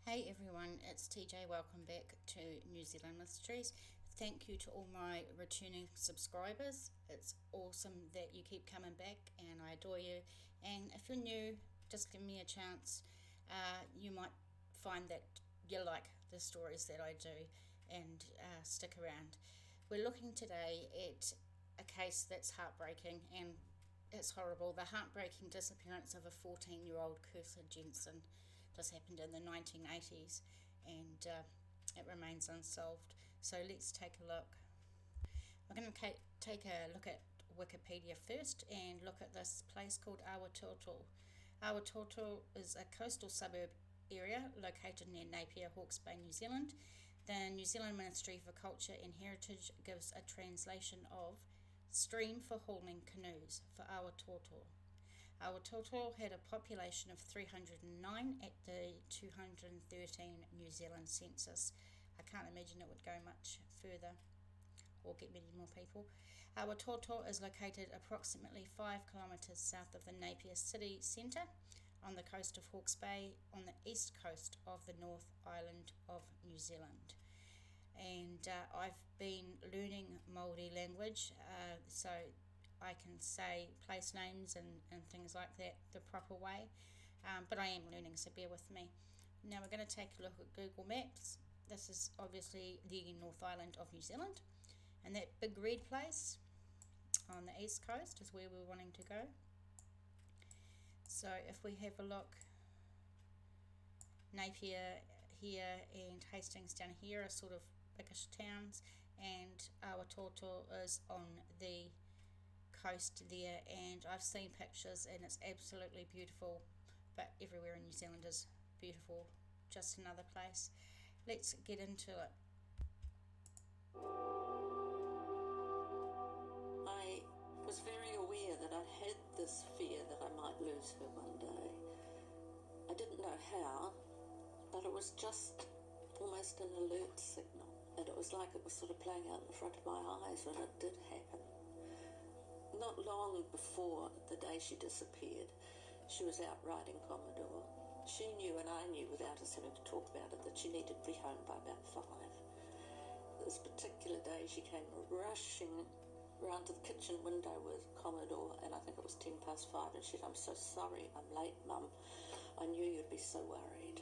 Hey everyone, it's TJ. Welcome back to New Zealand Mysteries. Thank you to all my returning subscribers. It's awesome that you keep coming back and I adore you. And if you're new, just give me a chance. You might find that you like the stories that I do and stick around. We're looking today at a case that's heartbreaking and it's horrible. The heartbreaking disappearance of a 14-year-old Kirsa Jensen. This happened in the 1980s and it remains unsolved. So let's take a look. I'm going to take a look at Wikipedia first and look at this place called Awatoto. Awatoto is a coastal suburb area located near Napier, Hawke's Bay, New Zealand. The New Zealand Ministry for Culture and Heritage gives a translation of stream for hauling canoes for Awatoto. Awatoto had a population of 309 at the 213 New Zealand census. I can't imagine it would go much further or get many more people. Awatoto is located approximately 5 kilometres south of the Napier city centre on the coast of Hawke's Bay on the east coast of the North Island of New Zealand. And I've been learning Māori language, so I can say place names and things like that the proper way, but I am learning, so bear with me. Now we're going to take a look at Google Maps. This is obviously the North Island of New Zealand, and that big red place on the east coast is where we're wanting to go. So if we have a look, Napier here and Hastings down here are sort of biggish towns, and Awatoto is on the coast there, and I've seen pictures and it's absolutely beautiful, but everywhere in New Zealand is beautiful, just another place. Let's get into it. I was very aware that I had this fear that I might lose her one day. I didn't know how, but it was just almost an alert signal, and it was like it was sort of playing out in front of my eyes when it did happen. Not long before the day she disappeared, she was out riding Commodore. She knew, and I knew without us having to talk about it, that she needed to be home by about 5. This particular day she came rushing round to the kitchen window with Commodore, and I think it was 5:10, and she said, "I'm so sorry, I'm late, Mum. I knew you'd be so worried."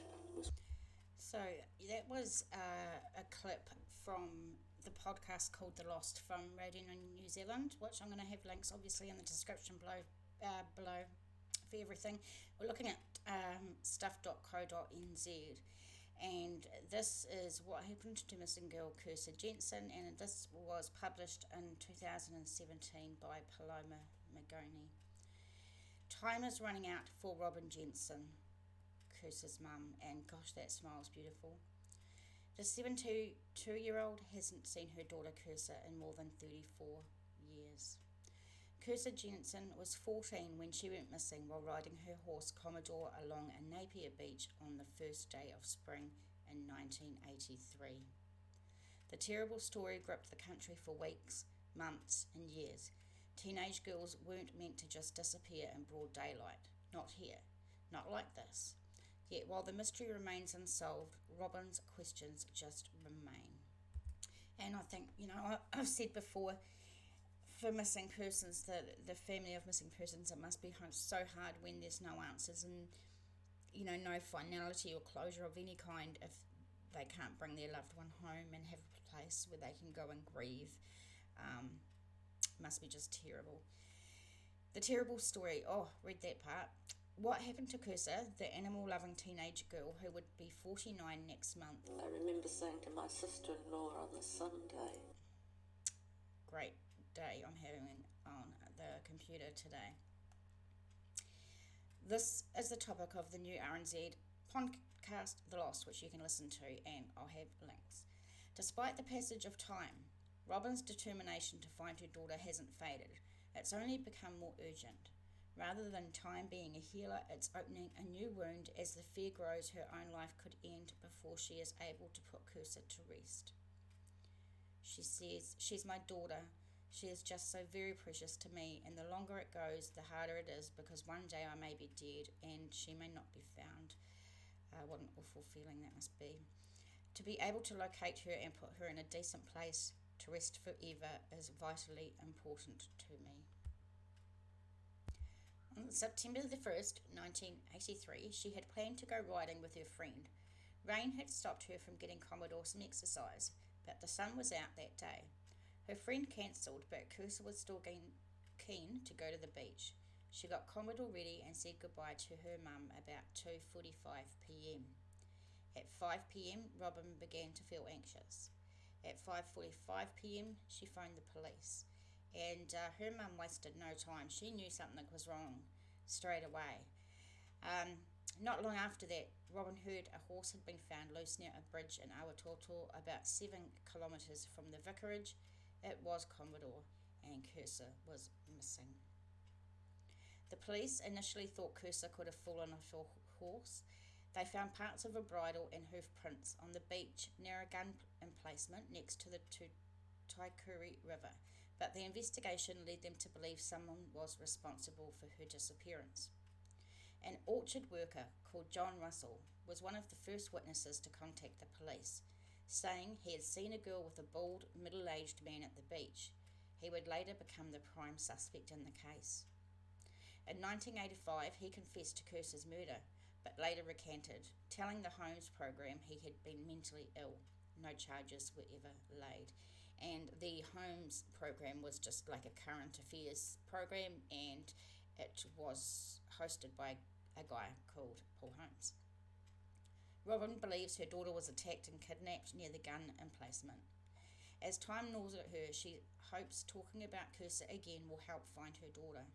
So that was a clip from the podcast called The Lost from Radio New Zealand, which I'm going to have links obviously in the description below for everything. We're looking at stuff.co.nz, and this is what happened to missing girl Kirsa Jensen, and this was published in 2017 by Paloma Magoni. Time is running out for Robin Jensen, Kirsa's mum, and gosh, that smile's beautiful. The 72-year-old hasn't seen her daughter Kirsa in more than 34 years. Kirsa Jensen was 14 when she went missing while riding her horse Commodore along a Napier beach on the first day of spring in 1983. The terrible story gripped the country for weeks, months and years. Teenage girls weren't meant to just disappear in broad daylight. Not here. Not like this. Yet while the mystery remains unsolved, Robin's questions just remain. And I think, I've said before, for missing persons, the family of missing persons, it must be so hard when there's no answers and, no finality or closure of any kind if they can't bring their loved one home and have a place where they can go and grieve. Must be just terrible. The terrible story, read that part. What happened to Kirsa, the animal-loving teenage girl who would be 49 next month? I remember saying to my sister-in-law on the Sunday. Great day I'm having on the computer today. This is the topic of the new RNZ podcast, The Lost, which you can listen to, and I'll have links. Despite the passage of time, Robin's determination to find her daughter hasn't faded. It's only become more urgent. Rather than time being a healer, it's opening a new wound as the fear grows her own life could end before she is able to put Kirsa to rest. She says, "She's my daughter. She is just so very precious to me, and the longer it goes, the harder it is, because one day I may be dead and she may not be found." What an awful feeling that must be. To be able to locate her and put her in a decent place to rest forever is vitally important to me. On September the 1st, 1983, she had planned to go riding with her friend. Rain had stopped her from getting Commodore some exercise, but the sun was out that day. Her friend cancelled, but Kirsa was still keen to go to the beach. She got Commodore ready and said goodbye to her mum about 2:45 p.m. At 5 p.m, Robin began to feel anxious. At 5:45 p.m, she phoned the police, and her mum wasted no time. She knew something was wrong straight away. Not long after that, Robin heard a horse had been found loose near a bridge in Awatoto, about 7 kilometres from the vicarage. It was Commodore, and Kirsa was missing. The police initially thought Kirsa could have fallen off her horse. They found parts of a bridle and hoof prints on the beach near a gun emplacement next to the Taikuri River, but the investigation led them to believe someone was responsible for her disappearance. An orchard worker called John Russell was one of the first witnesses to contact the police, saying he had seen a girl with a bald, middle-aged man at the beach. He would later become the prime suspect in the case. In 1985, he confessed to Kirsa's murder, but later recanted, telling the Homes program he had been mentally ill. No charges were ever laid. And the Homes program was just like a current affairs program, and it was hosted by a guy called Paul Holmes. Robin believes her daughter was attacked and kidnapped near the gun emplacement. As time gnaws at her, she hopes talking about Kirsa again will help find her daughter.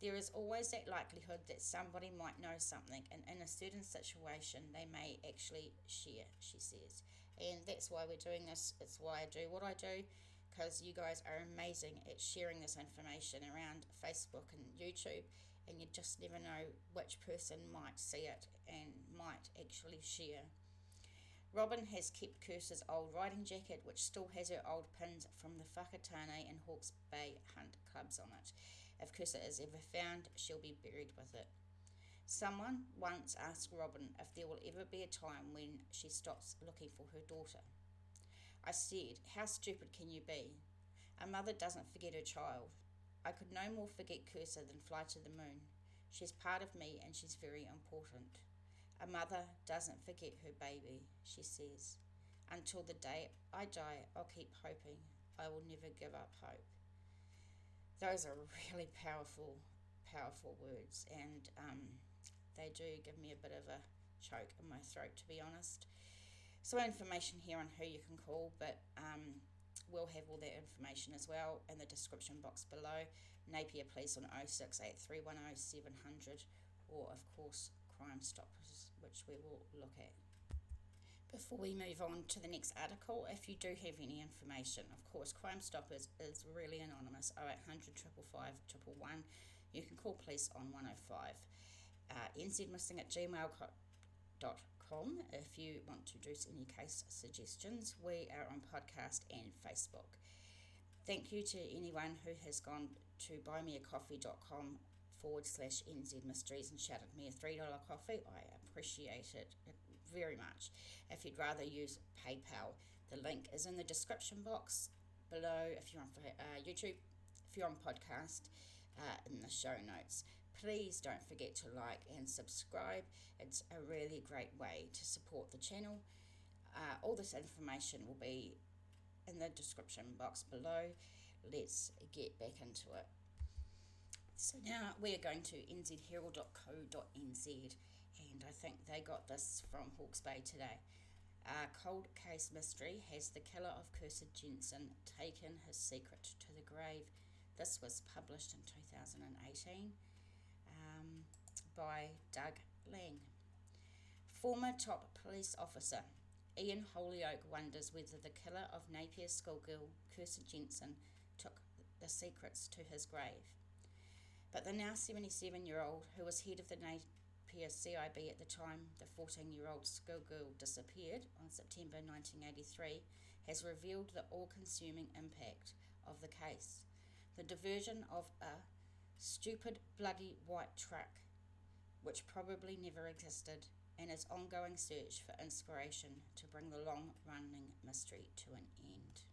There is always that likelihood that somebody might know something, and in a certain situation they may actually share, she says. And that's why we're doing this. It's why I do what I do, because you guys are amazing at sharing this information around Facebook and YouTube, and you just never know which person might see it and might actually share. Robin has kept Kirsa's old riding jacket, which still has her old pins from the Whakatane and Hawke's Bay Hunt clubs on it. If Kirsa is ever found, she'll be buried with it. Someone once asked Robin if there will ever be a time when she stops looking for her daughter. I said, "How stupid can you be? A mother doesn't forget her child. I could no more forget Kirsa than fly to the moon. She's part of me and she's very important. A mother doesn't forget her baby," she says. "Until the day I die, I'll keep hoping. I will never give up hope." Those are really powerful words, and they do give me a bit of a choke in my throat, to be honest. So information here on who you can call, but we'll have all that information as well in the description box below. Napier Police on 068310 700, or of course Crimestoppers, which we will look at. Before we move on to the next article, if you do have any information, of course, Crimestoppers is really anonymous, 0800 555 111. You can call police on 105. nzmissing@gmail.com if you want to do any case suggestions. We are on podcast and Facebook. Thank you to anyone who has gone to buymeacoffee.com/NZ Mysteries and shouted me a $3 coffee. I appreciate it very much. If you'd rather use PayPal, the link is in the description box below if you're on YouTube, if you're on podcast, in the show notes. Please don't forget to like and subscribe. It's a really great way to support the channel. All this information will be in the description box below. Let's get back into it. So now we're going to nzherald.co.nz, and I think they got this from Hawke's Bay today. Cold case mystery: has the killer of Kirsa Jensen taken his secret to the grave? This was published in 2018 by Doug Lang. Former top police officer Ian Holyoake wonders whether the killer of Napier schoolgirl Kirsa Jensen took the secrets to his grave. But the now 77-year-old, who was head of the Napier CIB at the time the 14-year-old schoolgirl disappeared on September 1983, has revealed the all-consuming impact of the case. The diversion of a stupid, bloody white truck, which probably never existed, and his ongoing search for inspiration to bring the long-running mystery to an end.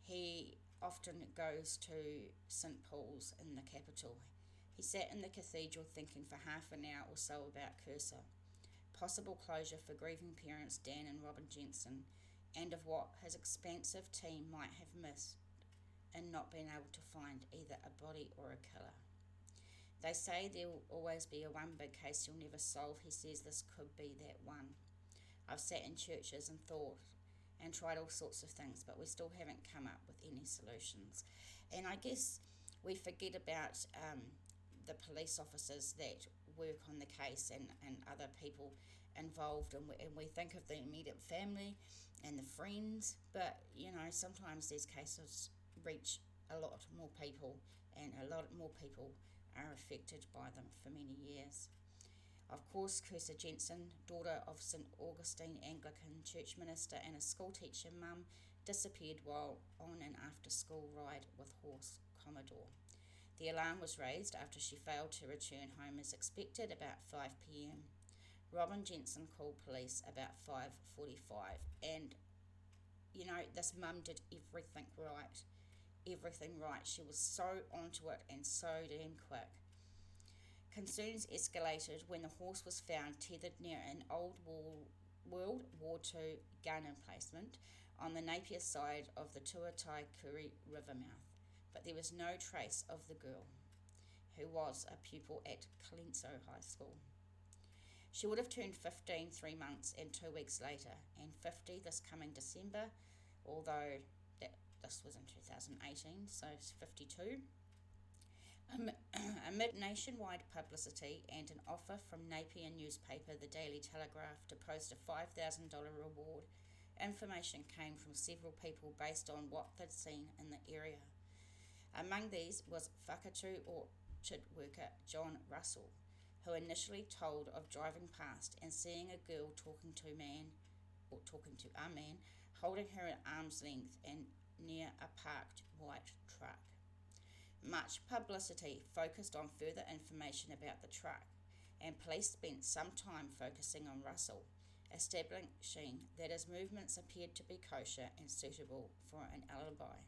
He often goes to St Paul's in the capital. He sat in the cathedral thinking for half an hour or so about Kirsa, possible closure for grieving parents Dan and Robin Jensen, and of what his expansive team might have missed in not being able to find either a body or a killer. They say there will always be a one big case you'll never solve. He says this could be that one. I've sat in churches and thought and tried all sorts of things, but we still haven't come up with any solutions. And I guess we forget about the police officers that work on the case and other people involved, and we think of the immediate family and the friends, but sometimes these cases reach a lot more people, and a lot more people are affected by them for many years. Of course, Kirsa Jensen, daughter of St Augustine Anglican church minister and a schoolteacher mum, disappeared while on an after-school ride with horse Commodore. The alarm was raised after she failed to return home as expected about 5 p.m. Robin Jensen called police about 5:45, and this mum did everything right. She was so onto it and so damn quick. Concerns escalated when the horse was found tethered near an old World War II gun emplacement on the Napier side of the Tuatai Kuri River mouth, but there was no trace of the girl, who was a pupil at Colenso High School. She would have turned 15 3 months and 2 weeks later, and 50 this coming December, although this was in 2018, so it's 52. Amid nationwide publicity and an offer from Napier newspaper The Daily Telegraph to post a $5,000 reward, information came from several people based on what they'd seen in the area. Among these was Whakatu orchard worker John Russell, who initially told of driving past and seeing a girl talking to a man holding her at arm's length and near a parked white truck. Much publicity focused on further information about the truck, and police spent some time focusing on Russell, establishing that his movements appeared to be kosher and suitable for an alibi.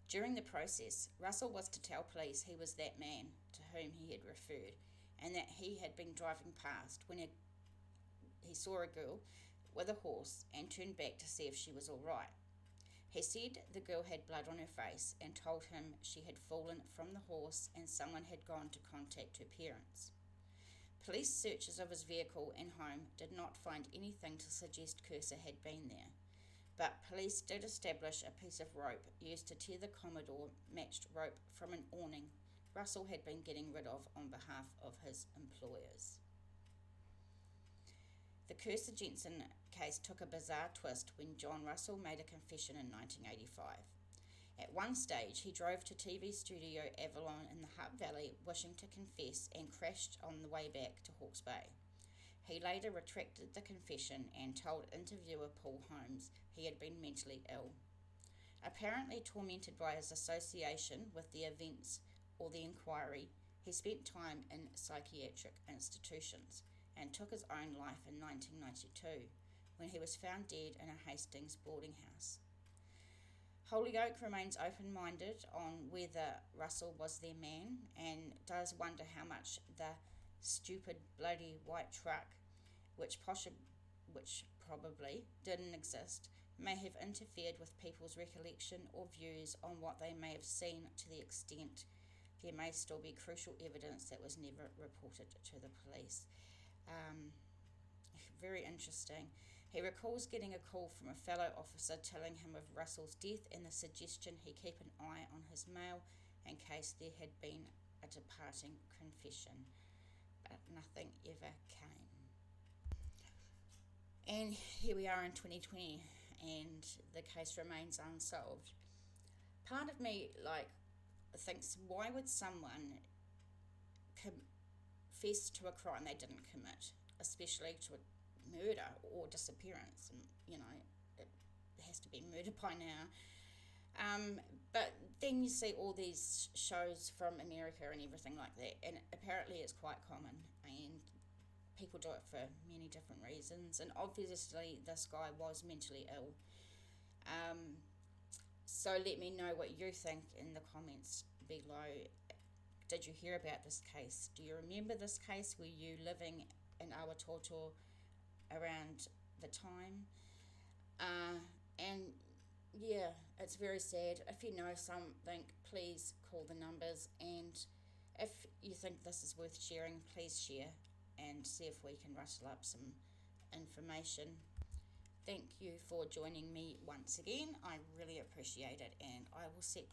During the process, Russell was to tell police he was that man to whom he had referred, and that he had been driving past when he saw a girl with a horse and turned back to see if she was all right. He said the girl had blood on her face and told him she had fallen from the horse and someone had gone to contact her parents. Police searches of his vehicle and home did not find anything to suggest Kirsa had been there, but police did establish a piece of rope used to tear the Commodore matched rope from an awning Russell had been getting rid of on behalf of his employers. The Kirsa Jensen case took a bizarre twist when John Russell made a confession in 1985. At one stage, he drove to TV studio Avalon in the Hutt Valley wishing to confess and crashed on the way back to Hawke's Bay. He later retracted the confession and told interviewer Paul Holmes he had been mentally ill. Apparently tormented by his association with the events or the inquiry, he spent time in psychiatric institutions and took his own life in 1992 when he was found dead in a Hastings boarding house. Holyoke remains open-minded on whether Russell was their man and does wonder how much the stupid bloody white truck, which probably didn't exist, may have interfered with people's recollection or views on what they may have seen, to the extent there may still be crucial evidence that was never reported to the police. Very interesting. He recalls getting a call from a fellow officer telling him of Russell's death and the suggestion he keep an eye on his mail in case there had been a departing confession, but nothing ever came. And here we are in 2020 and the case remains unsolved. Part of me thinks, why would someone confess to a crime they didn't commit, especially to a murder or disappearance? And it has to be murder by now. But then you see all these shows from America and everything like that, and apparently it's quite common. and people do it for many different reasons, and obviously this guy was mentally ill. So let me know what you think in the comments below. Did you hear about this case? Do you remember this case? Were you living in Awatoto around the time? And yeah, it's very sad. If you know something, please call the numbers, and if you think this is worth sharing, please share and see if we can rustle up some information. Thank you for joining me once again. I really appreciate it, and I will see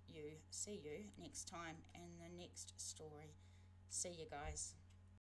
you next time in the next story. See you guys.